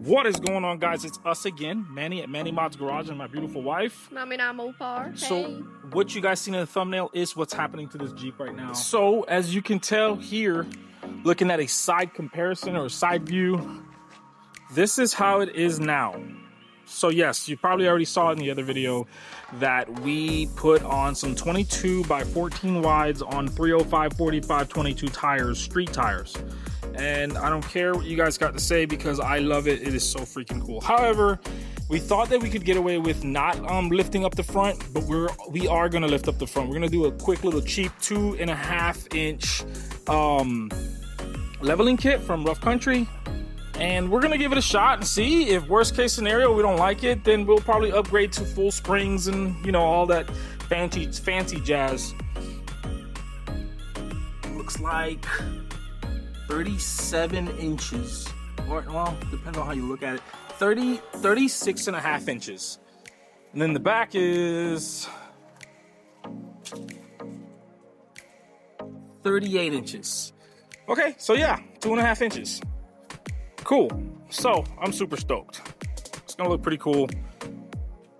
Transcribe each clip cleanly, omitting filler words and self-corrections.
What is going on, guys? It's us again, Manny at Manny Mods Garage, and my beautiful wife. So what you guys seen in the thumbnail is what's happening to this Jeep right now. So as you can tell here, looking at a side comparison or a side view, this is how it is now. So yes, you probably already saw in the other video that we put on some 22 by 14 wides on 305 45 22 tires, street tires. And I don't care what you guys got to say because I love it. It is so freaking cool. However, we thought that we could get away with not lifting up the front, but we are gonna lift up the front. We're gonna do a quick little cheap 2.5 inch leveling kit from Rough Country. And we're gonna give it a shot and see if worst case scenario we don't like it, then we'll probably upgrade to full springs and you know all that fancy jazz. Looks like 37 inches, or well, depends on how you look at it. 36.5 inches. And then the back is 38 inches. Okay, so yeah, 2.5 inches. Cool. So I'm super stoked. It's gonna look pretty cool.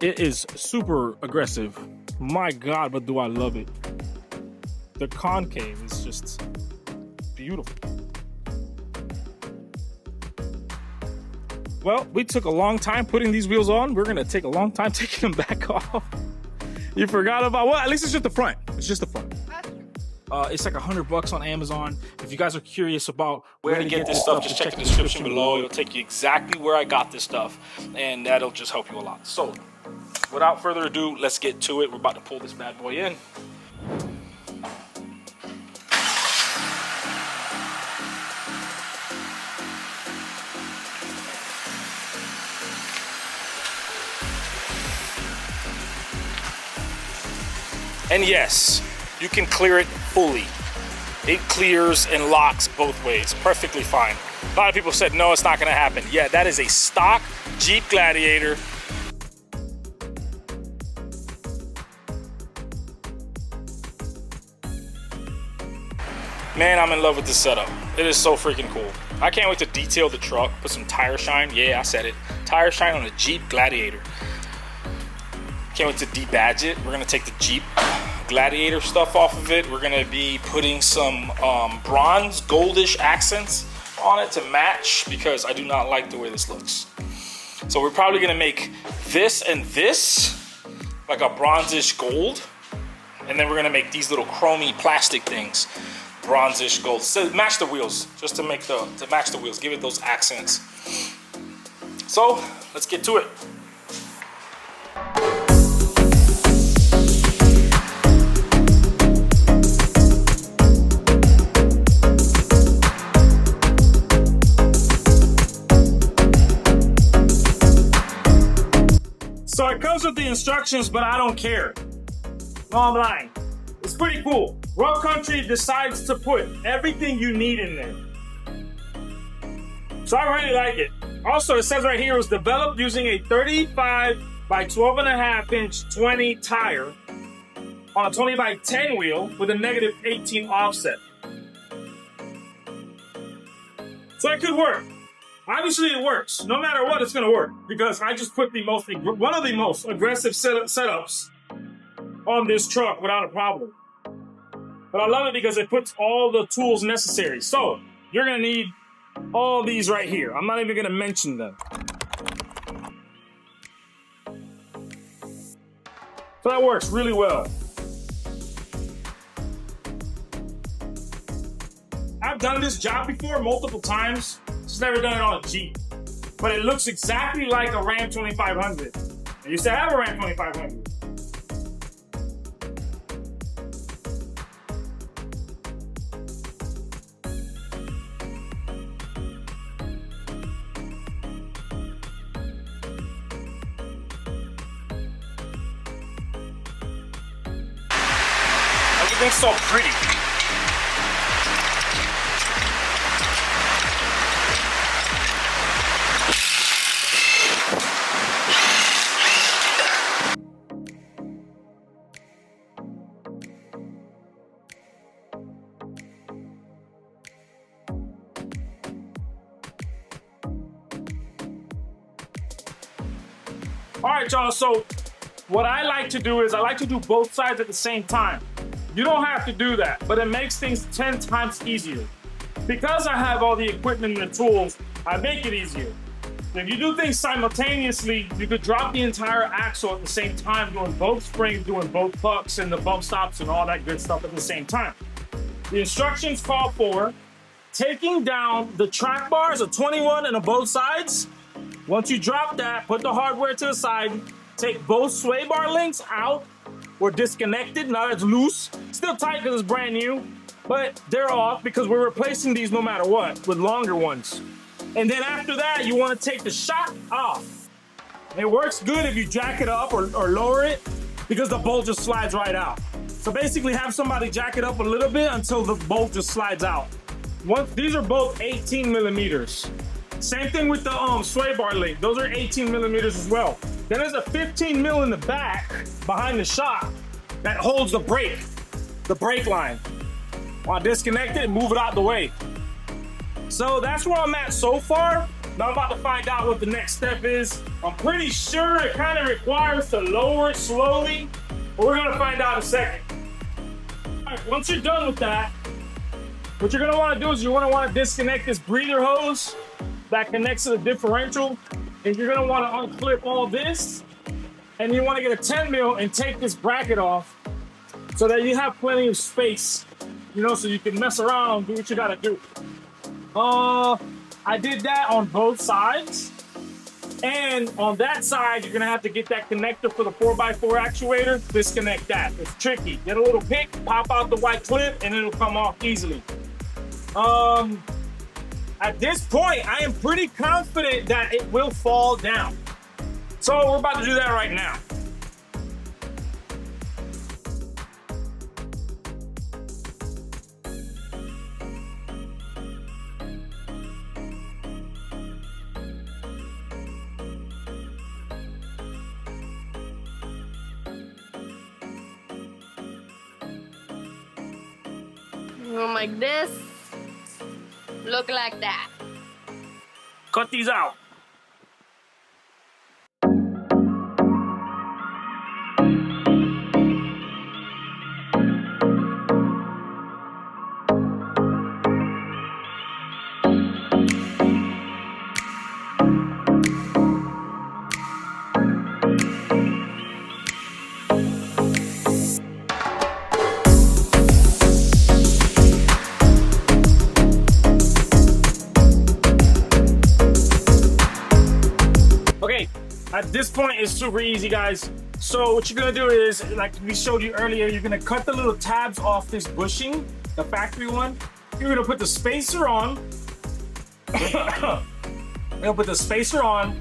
It is super aggressive. My God, but do I love it. The concave is just beautiful. Well, we took a long time putting these wheels on. We're gonna take a long time taking them back off. You forgot about, well, at least it's just the front. It's just the front. It's like $100 on Amazon. If you guys are curious about where to get this stuff, just check the description below. It'll take you exactly where I got this stuff, and that'll just help you a lot. So, without further ado, let's get to it. We're about to pull this bad boy in. And yes, you can clear it fully. It clears and locks both ways, perfectly fine. A lot of people said, no, it's not gonna happen. Yeah, that is a stock Jeep Gladiator. Man, I'm in love with this setup. It is so freaking cool. I can't wait to detail the truck, put some tire shine. Yeah, I said it. Tire shine on a Jeep Gladiator. Can't wait to debadge it. We're gonna take the Jeep Gladiator stuff off of it. We're gonna be putting some bronze goldish accents on it to match because I do not like the way this looks. So we're probably gonna make this and this like a bronzish gold, and then we're gonna make these little chromy plastic things bronzish gold. So match the wheels, just to match the wheels, give it those accents. So let's get to it. So it comes with the instructions, but I don't care. No, I'm lying. It's pretty cool. Rough Country decides to put everything you need in there. So I really like it. Also, it says right here it was developed using a 35 by 12.5 inch 20 tire on a 20 by 10 wheel with a negative 18 offset. So it could work. Obviously it works. No matter what, it's gonna work because I just put one of the most aggressive setups on this truck without a problem. But I love it because it puts all the tools necessary. So you're gonna need all these right here. I'm not even gonna mention them. So that works really well. I've done this job before multiple times. Just never done it on a Jeep. But it looks exactly like a Ram 2500. I used to have a Ram 2500. Everything's so pretty. All right, y'all, so what I like to do is I like to do both sides at the same time. You don't have to do that, but it makes things 10 times easier. Because I have all the equipment and the tools, I make it easier. If you do things simultaneously, you could drop the entire axle at the same time, doing both springs, doing both pucks and the bump stops and all that good stuff at the same time. The instructions call for taking down the track bars, a 21 and on both sides. Once you drop that, put the hardware to the side, take both sway bar links out or disconnected. Now it's loose, still tight because it's brand new, but they're off because we're replacing these no matter what with longer ones. And then after that, you want to take the shock off. It works good if you jack it up or lower it because the bolt just slides right out. So basically have somebody jack it up a little bit until the bolt just slides out. These are both 18 millimeters. Same thing with the sway bar link. Those are 18 millimeters as well. Then there's a 15 mil in the back behind the shock that holds the brake line. Want to disconnect it and move it out the way. So that's where I'm at so far. Now I'm about to find out what the next step is. I'm pretty sure it kind of requires to lower it slowly, but we're gonna find out in a second. All right, once you're done with that, what you're gonna wanna do is you're gonna wanna disconnect this breather hose that connects to the differential, and you're gonna wanna unclip all this, and you wanna get a 10 mil and take this bracket off so that you have plenty of space, you know, so you can mess around, do what you gotta do. I did that on both sides. And on that side, you're gonna have to get that connector for the 4x4 actuator, disconnect that. It's tricky. Get a little pick, pop out the white clip, and it'll come off easily. At this point, I am pretty confident that it will fall down. So we're about to do that right now. Go like this, look like that. Cut these out. At this point, it's super easy, guys. So what you're gonna do is, like we showed you earlier, you're gonna cut the little tabs off this bushing, the factory one. You're gonna put the spacer on. You're gonna put the spacer on,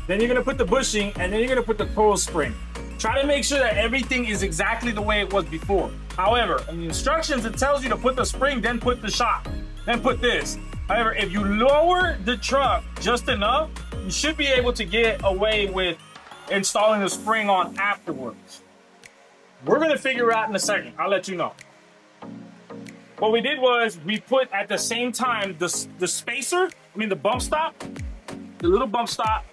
then you're gonna put the bushing, and then you're gonna put the coil spring. Try to make sure that everything is exactly the way it was before. However, in the instructions, it tells you to put the spring, then put the shock, then put this. However, if you lower the truck just enough, you should be able to get away with installing the spring on afterwards. We're gonna figure it out in a second. I'll let you know. What we did was we put at the same time the spacer, the bump stop, the little bump stop,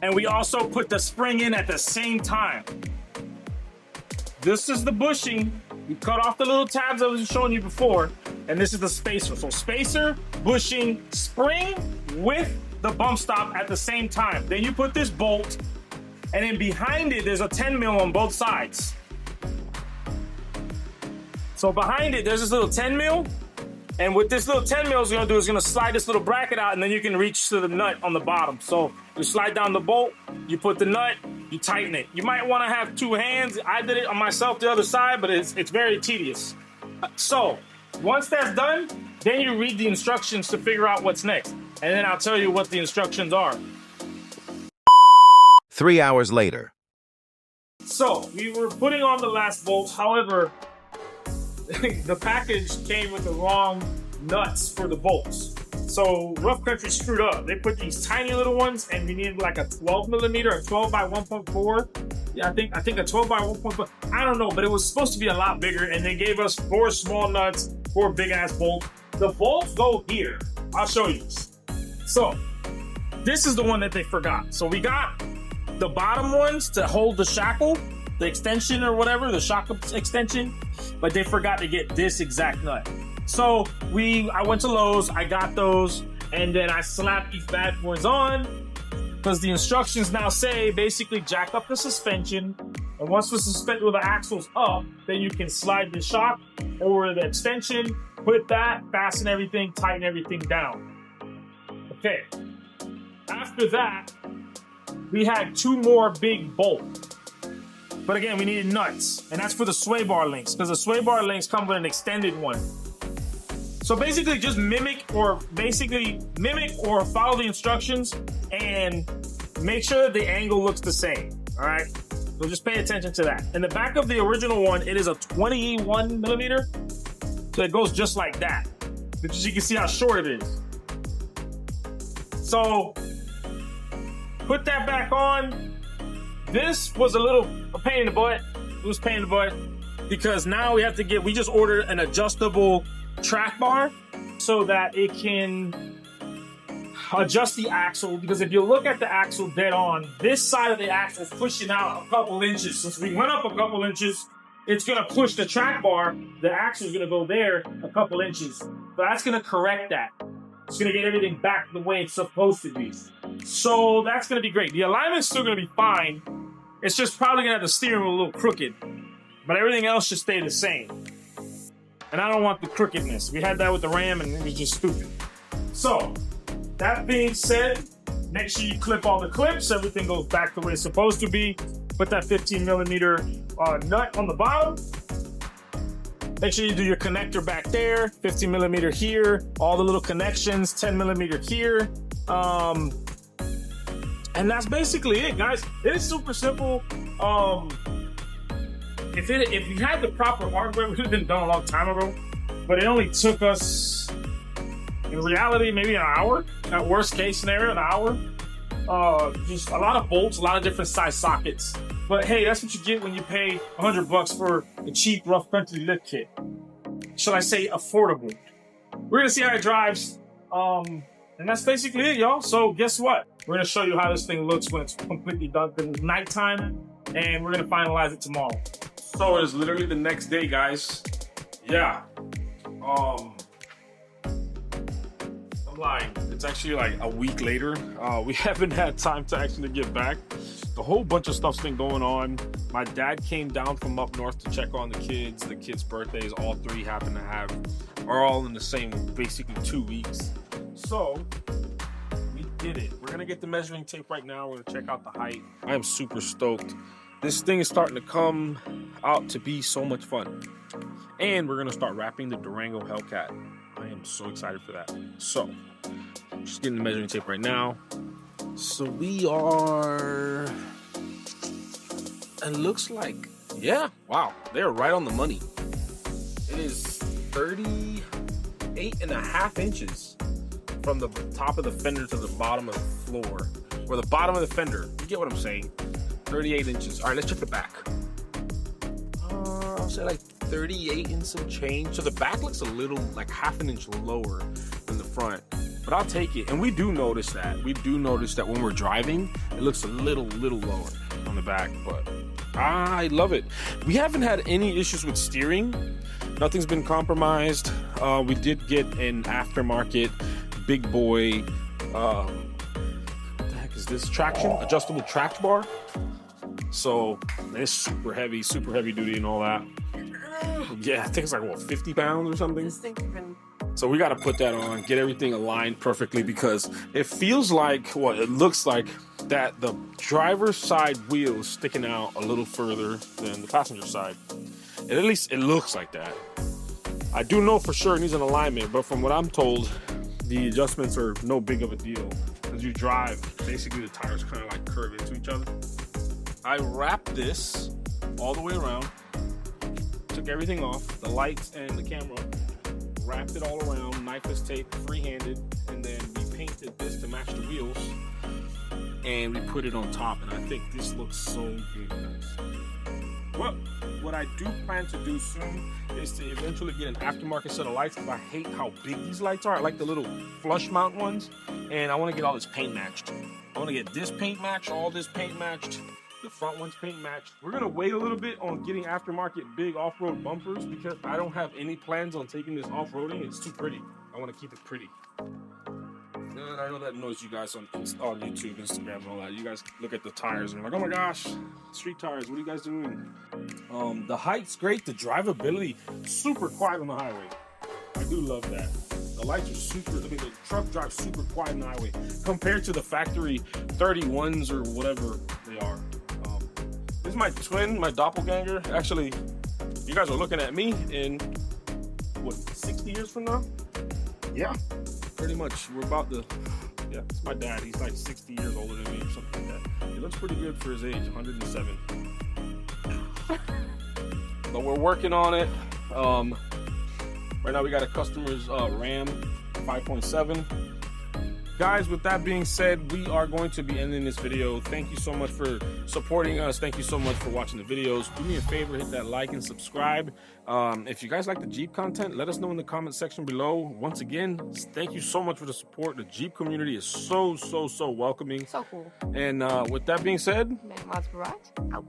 and we also put the spring in at the same time. This is the bushing. We cut off the little tabs I was showing you before, and this is the spacer. So spacer, bushing, spring with the bump stop at the same time. Then you put this bolt, and then behind it, there's a 10 mil on both sides. So behind it, there's this little 10 mil, and what this little 10 mil is gonna do is gonna slide this little bracket out, and then you can reach to the nut on the bottom. So you slide down the bolt, you put the nut, you tighten it. You might wanna have two hands. I did it on myself the other side, but it's very tedious. So once that's done, then you read the instructions to figure out what's next. And then I'll tell you what the instructions are. 3 hours later. So we were putting on the last bolt. However, the package came with the wrong nuts for the bolts. So Rough Country screwed up. They put these tiny little ones, and we needed like a 12 millimeter, a 12 by 1.4. Yeah, I think a 12 by 1.4. I don't know, but it was supposed to be a lot bigger, and they gave us 4 small nuts, 4 big ass bolts. The bolts go here. I'll show you. So this is the one that they forgot. So we got the bottom ones to hold the shackle, the extension or whatever, the shock extension, but they forgot to get this exact nut. So I went to Lowe's, I got those, and then I slapped these bad boys on, because the instructions now say basically jack up the suspension, and once the suspension with the axle's up, then you can slide the shock over the extension, put that, fasten everything, tighten everything down. Okay. After that, we had 2 more big bolts. But again, we needed nuts, and that's for the sway bar links, because the sway bar links come with an extended one. So basically just mimic or follow the instructions and make sure that the angle looks the same, all right? So just pay attention to that. In the back of the original one, it is a 21 millimeter, so it goes just like that. But you can see how short it is. So put that back on. This was a pain in the butt. It was a pain in the butt because now we just ordered an adjustable track bar so that it can adjust the axle, because if you look at the axle dead on, this side of the axle is pushing out a couple inches. Since we went up a couple inches, it's gonna push the track bar, the axle is gonna go there a couple inches. So that's gonna correct that. It's gonna get everything back the way it's supposed to be. So that's gonna be great. The alignment's still gonna be fine. It's just probably gonna have the steering wheel a little crooked, but everything else should stay the same. And I don't want the crookedness. We had that with the Ram and it was just stupid. So, that being said, make sure you clip all the clips. Everything goes back the way it's supposed to be. Put that 15 millimeter nut on the bottom. Make sure you do your connector back there, 15 millimeter here, all the little connections, 10 millimeter here. And that's basically it, guys. It is super simple. If you had the proper hardware, it would have been done a long time ago. But it only took us, in reality, maybe an hour. At worst case scenario, an hour. Just a lot of bolts, a lot of different size sockets. But hey, that's what you get when you pay $100 for a cheap rough country lift kit. Shall I say affordable? We're gonna see how it drives. And that's basically it, y'all. So guess what? We're gonna show you how this thing looks when it's completely done. It's nighttime, and we're gonna finalize it tomorrow. So it is literally the next day, guys. Yeah. I'm lying. It's actually like a week later. We haven't had time to actually get back. A whole bunch of stuff's been going on. My dad came down from up north to check on the kids. The kids' birthdays, all 3 happen to have, are all in the same, basically 2 weeks. So we did it. We're gonna get the measuring tape right now. We're gonna check out the height. I am super stoked. This thing is starting to come out to be so much fun. And we're gonna start wrapping the Durango Hellcat. I am so excited for that. So, just getting the measuring tape right now. So we are, it looks like, yeah, wow, they're right on the money. It is 38.5 inches from the top of the fender to the bottom of the floor, or the bottom of the fender. You get what I'm saying? 38 inches. All right, let's check the back. I'll say like 38 and some change. So the back looks a little, like half an inch lower than the front, but I'll take it. And we do notice that. We do notice that when we're driving, it looks a little lower on the back, but I love it. We haven't had any issues with steering. Nothing's been compromised. We did get an aftermarket big boy, what the heck is this? Adjustable track bar. So it's super heavy duty and all that. Yeah, I think it's like, what, 50 pounds or something? So we got to put that on, get everything aligned perfectly, because it feels like, what it looks like, that the driver's side wheel is sticking out a little further than the passenger side. And at least it looks like that. I do know for sure it needs an alignment, but from what I'm told, the adjustments are no big of a deal. As you drive, basically the tires kind of like curve into each other. I wrapped this all the way around, took everything off, the lights and the camera, wrapped it all around, knifeless tape, freehanded, and then we painted this to match the wheels, and we put it on top, and I think this looks so good, guys. Well, what I do plan to do soon is to eventually get an aftermarket set of lights, because I hate how big these lights are. I like the little flush mount ones, and I want to get all this paint matched. I want to get this paint matched, all this paint matched, the front ones paint matched. We're going to wait a little bit on getting aftermarket big off-road bumpers, because I don't have any plans on taking this off-roading. It's too pretty. I want to keep it pretty. And I know that annoys you guys on YouTube, Instagram, and all that. You guys look at the tires and you're like, oh my gosh, street tires, what are you guys doing? The height's great, the drivability, super quiet on the highway. I do love that. The lights are super, I mean, the truck drives super quiet on the highway compared to the factory 31s or whatever they are. This is my twin, my doppelganger. Actually, you guys are looking at me in, what, 60 years from now? Yeah. Pretty much, we're about to, yeah, it's my dad. He's like 60 years older than me or something like that. He looks pretty good for his age, 107. But we're working on it. Right now we got a customer's Ram 5.7. Guys, with that being said, we are going to be ending this video. Thank you so much for supporting us. Thank you so much for watching the videos. Do me a favor, hit that like and subscribe. If you guys like the Jeep content, let us know in the comment section below. Once again, thank you so much for the support. The Jeep community is so welcoming. So cool. And with that being said, Many Mods Garage out.